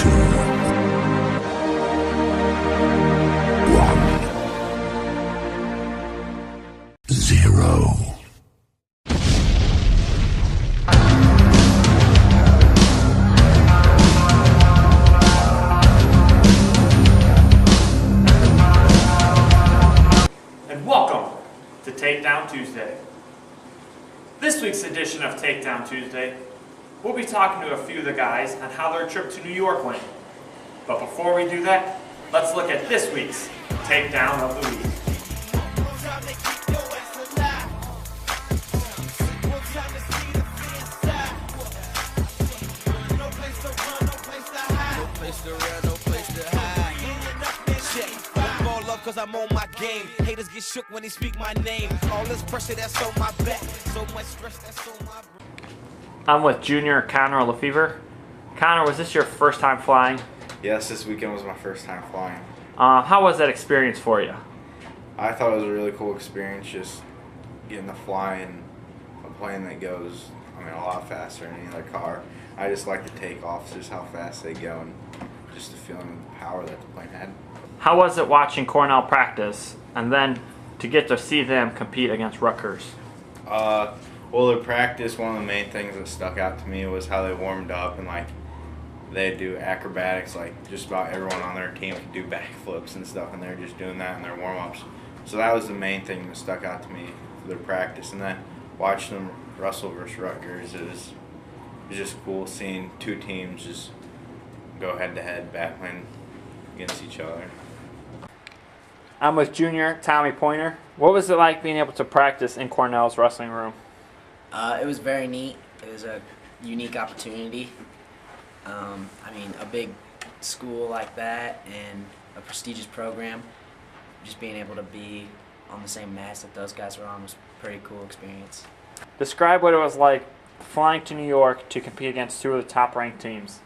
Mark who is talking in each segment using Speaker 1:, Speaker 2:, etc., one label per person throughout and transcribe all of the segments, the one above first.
Speaker 1: 0.
Speaker 2: And welcome to Takedown Tuesday. This week's edition of Takedown Tuesday, we'll be talking to a few of the guys on how their trip to New York went. But before we do that, let's look at this week's Takedown of the Week.
Speaker 3: Cause I'm on my game. Haters get shook when they speak my name. All this pressure that's on my back. So much stress that's on my brain.
Speaker 2: I'm with junior Connor Lefevre. Connor, was this your first time flying?
Speaker 4: Yes, this weekend was my first time flying.
Speaker 2: How was that experience for you?
Speaker 4: I thought it was a really cool experience just getting to fly in a plane that goes, a lot faster than any other car. I just like the takeoffs, just how fast they go, and just the feeling of the power that the plane had.
Speaker 2: How was it watching Cornell practice and then to get to see them compete against Rutgers?
Speaker 4: Well, the practice, one of the main things that stuck out to me was how they warmed up and they do acrobatics. Just about everyone on their team could do backflips and stuff, and they're just doing that in their warm-ups. So that was the main thing that stuck out to me for their practice. And then watching them wrestle versus Rutgers, it was just cool seeing two teams just go head-to-head battling against each other.
Speaker 2: I'm with junior Tommy Pointer. What was it like being able to practice in Cornell's wrestling room?
Speaker 5: It was very neat. It was a unique opportunity. A big school like that and a prestigious program, just being able to be on the same mats that those guys were on was a pretty cool experience.
Speaker 2: Describe what it was like flying to New York to compete against two of the top-ranked teams.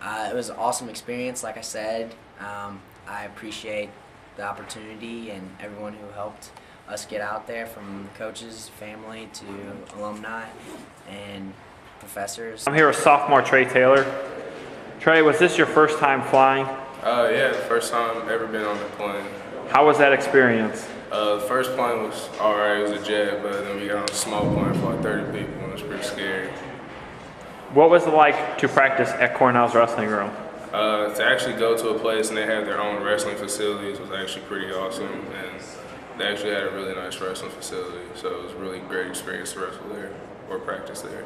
Speaker 5: It was an awesome experience, like I said. I appreciate the opportunity and everyone who helped us get out there, from coaches, family, to alumni and professors.
Speaker 2: I'm here with sophomore Trey Taylor. Trey, was this your first time flying?
Speaker 6: Yeah, the first time I've ever been on the plane.
Speaker 2: How was that experience?
Speaker 6: The first plane was alright, it was a jet, but then we got on a small plane for 30 people, and it was pretty scary.
Speaker 2: What was it like to practice at Cornell's wrestling room?
Speaker 6: To actually go to a place and they have their own wrestling facilities was actually pretty awesome, and they actually had a really nice wrestling facility, so it was a really great experience to wrestle there or practice there.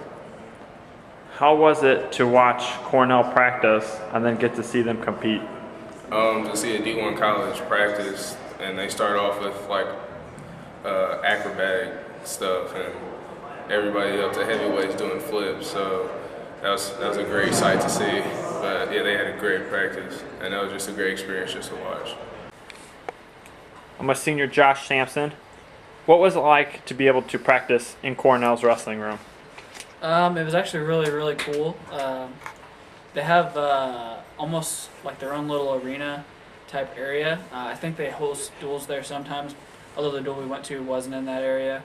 Speaker 2: How was it to watch Cornell practice and then get to see them compete?
Speaker 6: To see a D1 college practice, and they start off with acrobatic stuff, and everybody up to heavyweights doing flips, so that was a great sight to see. But yeah, they had a great practice, and that was just a great experience just to watch.
Speaker 2: I'm with senior Josh Sampson. What was it like to be able to practice in Cornell's wrestling room?
Speaker 7: It was actually really, really cool. They have almost like their own little arena type area. I think they host duels there sometimes, although the duel we went to wasn't in that area.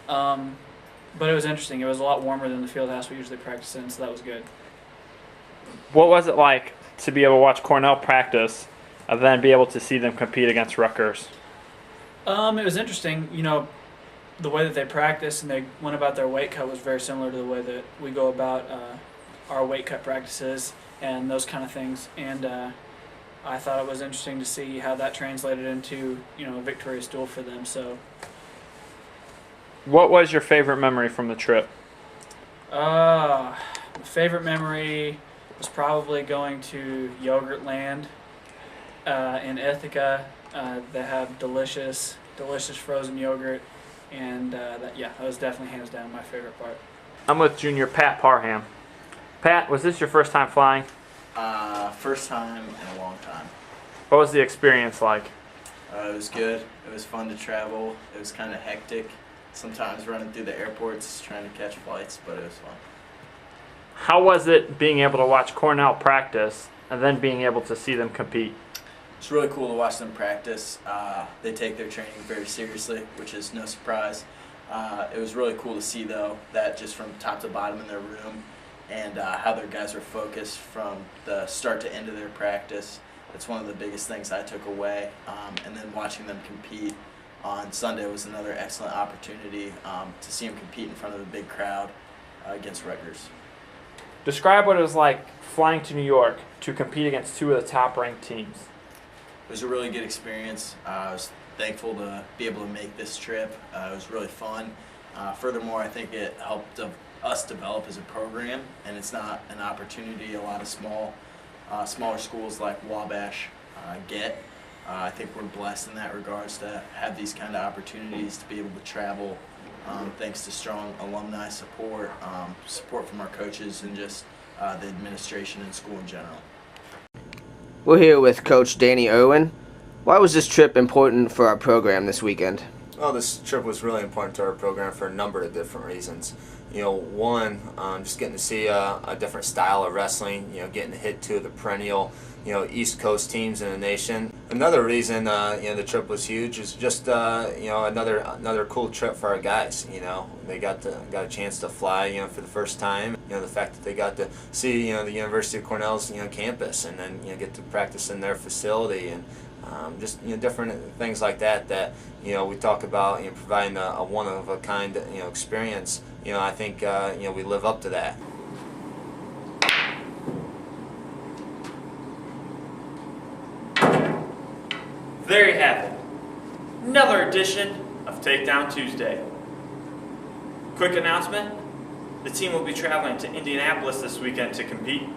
Speaker 7: But it was interesting. It was a lot warmer than the field house we usually practice in, so that was good.
Speaker 2: What was it like to be able to watch Cornell practice and then be able to see them compete against Rutgers?
Speaker 7: It was interesting. The way that they practiced and they went about their weight cut was very similar to the way that we go about our weight cut practices and those kind of things. And I thought it was interesting to see how that translated into a victorious duel for them. So,
Speaker 2: what was your favorite memory from the trip?
Speaker 7: My favorite memory was probably going to Yogurt Land in Ithaca. They have delicious frozen yogurt. And that was definitely hands down my favorite part.
Speaker 2: I'm with junior Pat Parham. Pat, was this your first time flying?
Speaker 8: First time in a long time.
Speaker 2: What was the experience like?
Speaker 8: It was good. It was fun to travel. It was kind of hectic. Sometimes running through the airports trying to catch flights, but it was fun.
Speaker 2: How was it being able to watch Cornell practice and then being able to see them compete?
Speaker 8: It's really cool to watch them practice. They take their training very seriously, which is no surprise. It was really cool to see, though, that just from top to bottom in their room, and how their guys were focused from the start to end of their practice. That's one of the biggest things I took away. And then watching them compete on Sunday was another excellent opportunity to see them compete in front of a big crowd against Rutgers.
Speaker 2: Describe what it was like flying to New York to compete against two of the top-ranked teams.
Speaker 8: It was a really good experience. I was thankful to be able to make this trip. It was really fun. Furthermore, I think it helped us develop as a program, and it's not an opportunity a lot of smaller schools like Wabash get. I think we're blessed in that regards to have these kind of opportunities to be able to travel thanks to strong alumni support, support from our coaches, and just the administration and school in general.
Speaker 1: We're here with Coach Danny Irwin. Why was this trip important for our program this weekend?
Speaker 9: Well, this trip was really important to our program for a number of different reasons. One, just getting to see a different style of wrestling, getting to hit two of the perennial, East Coast teams in the nation. Another reason, the trip was huge is just, another cool trip for our guys. They got a chance to fly, for the first time. The fact that they got to see, the University of Cornell's, campus, and then, get to practice in their facility, and just different things like that we talk about, providing a one-of-a-kind experience. I think we live up to that.
Speaker 2: There you have it. Another edition of Takedown Tuesday. Quick announcement. The team will be traveling to Indianapolis this weekend to compete.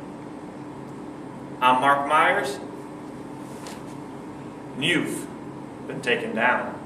Speaker 2: I'm Mark Myers, and you've been taken down.